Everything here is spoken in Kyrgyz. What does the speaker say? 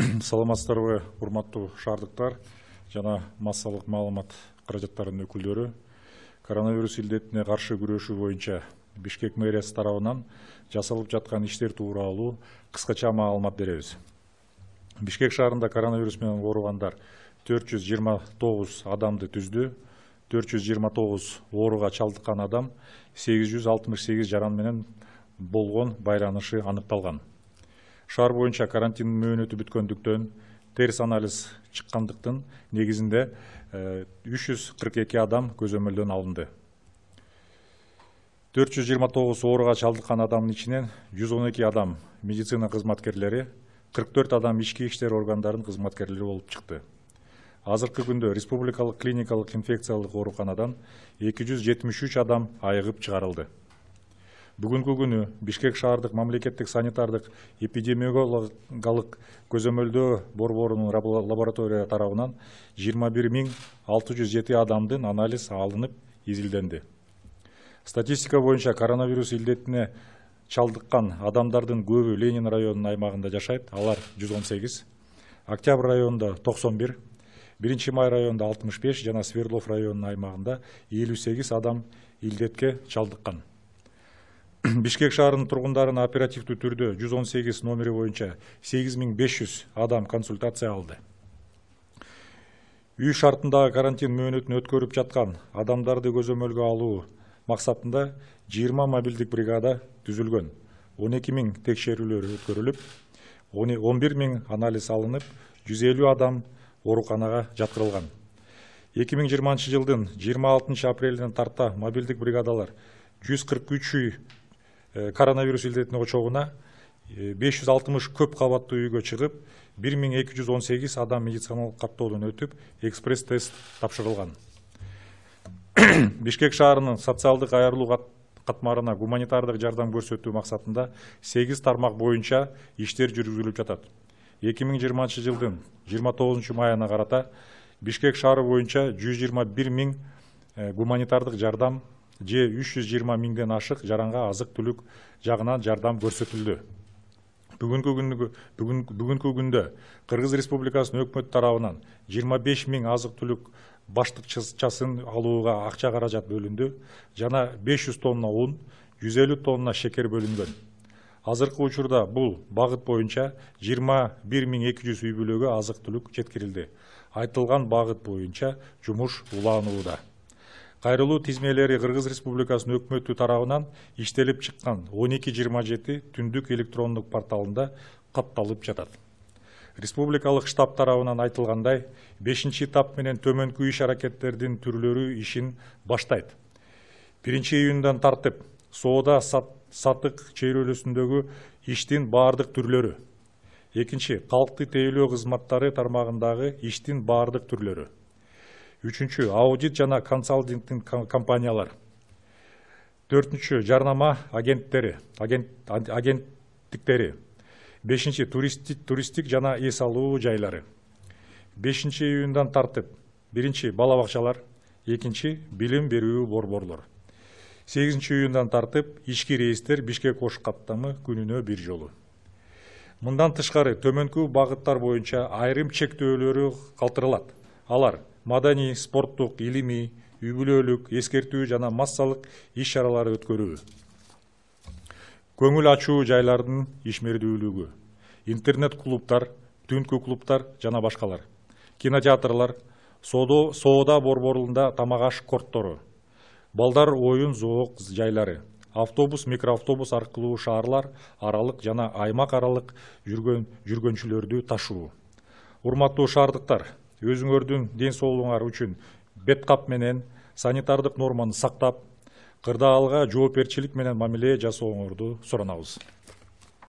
Саламатсыздарбы, урматтуу шаардыктар жана массалык маалымат каражаттарынын өкүлдөрү. Коронавирус илдетине каршы күрөшүү боюнча Бишкек мэриясы тарабынан жасалып жаткан иштер тууралуу кыскача маалымат беребиз. Бишкек шаарында коронавирус менен ооругандар 429 адамды түздү. 429 ооруга чалдыккан адам 868 жаран менен болгон байланышы аныкталган. Шаар боюнча карантин мөөнөтү бүткөндүктөн терс анализ чыккандыктын негизинде 342 адам көзөмөлдөн алынды. 429 ооруга чалдыккан адамдын ичинен 112 адам медицина кызматкерлери, 44 адам ички иштер органдарынын кызматкерлери болуп чыкты. Азыркы күндө республикалык клиникалык инфекциялык ооруканадан 273 адам айыгып чыгарылды. Бүгүнкү күнү Бишкек шаардык мамлекеттик санитардык эпидемиологиялык көзөмөлдөө борборунун лаборатория тарабынан 21607 адамдын анализ алынып изилденди. Статистика боюнча коронавирус илдетине чалдыккан адамдардын көбү Ленин районунун аймагында жашайт, алар 118, Октябрь районунда 91, 1-Май районунда 65 жана Свердлов районунун аймагында 58 адам илдетке чалдыккан. Бишкек шаарынын тургундарына оперативдүү түрдө 118 номери боюнча 8500 адам консультация алды. Үй шартындагы карантин мөөнөтүн өткөрүп жаткан адамдарды көзөмөлгө алуу максатында 20 мобилдик бригада түзүлгөн. 12 000 текшерүүлөр өткөрүлүп, 11 000 анализ алынып, 150 адам ооруканага жаткырылган. 2020 жылдын 26 апрелинен тарта мобилдик бригадалар 143 үй коронавирус илдетине очогуна 560 көп кабаттуу үйгө чыгып, 1218 адам медициналык каптоодон өтүп, экспресс тест тапшырылган. Бишкек шаарынын социалдык аярлуу катмарына гуманитардык жардам көрсөтүү максатында 8 тармак боюнча иштер жүргүзүлүп жатат. 2020 жылдын 29 майына карата Бишкек шаары боюнча 121 000 гуманитардык жардам же 320 000ден ашык жаранга азык-түлүк жагынан жардам көрсөтүлдү. Бүгүнкү күндө Кыргыз Республикасынын өкмөтү тарабынан 25 000 азык-түлүк баштыкчасын алууга акча каражат бөлүндү жана 500 тонна un, 150 тонна шекер бөлүнгөн. Азыркы учурда бул багыт боюнча 21 200 үй бүлөгө азык-түлүк жеткирилди. Айтылган багыт боюнча жумуш уланууда. Кайрылуу тизмелери Кыргыз Республикасынын өкмөтү тарабынан иштелип чыккан 1227 түндүк электрондук порталында катталып жатат. Республикалык штаб тарабынан айтылгандай, 5-этап менен төмөнкү иш аракеттердин түрлөрү ишин баштайт. 1-июндан тартып, соода сатык чейрөлөсүндөгү иштин баардык түрлөрү. 2, калкты тейлөө кызматтары тармагындагы иштин баардык түрлөрү. 3, аудит жана консалтингтик компаниялар. 4, жарнама агенттиктери. 5, туристтик жана эс алуу жайлары. 5-июндан тартып, 1, бала бакчалар, 2, билим берүү борборлор. 8-июндан тартып, ички рейстер Бишкек Ош каттамы күнүнө 1 жолу. Мындан тышкары төмөнкү багыттар боюнча айрым чектөөлөрү калтырылат. Алар маданий, спорттук, илимий, үй бүлөлүк, эскертүү жана массалык иш-чараларды өткөрүү. Көңүл ачуу жайлардын ишмердүүлүгү, интернет-клубтар, түнкү клубтар жана башкалар. Кинотеатрлар, соода борборунда тамак аш корттору, балдар оюн зоок жайлары, автобус, микроавтобус аркылуу шаарлар аралык жана аймак аралык жүргөнчүлөрдү ташуу. Урматтуу шаардыктар, өзүңөрдүн ден соолугуңар үчүн бет кап менен санитардык норманы сактап, кырдаалга жоопкерчилик менен мамиле жасооңорду суранабыз.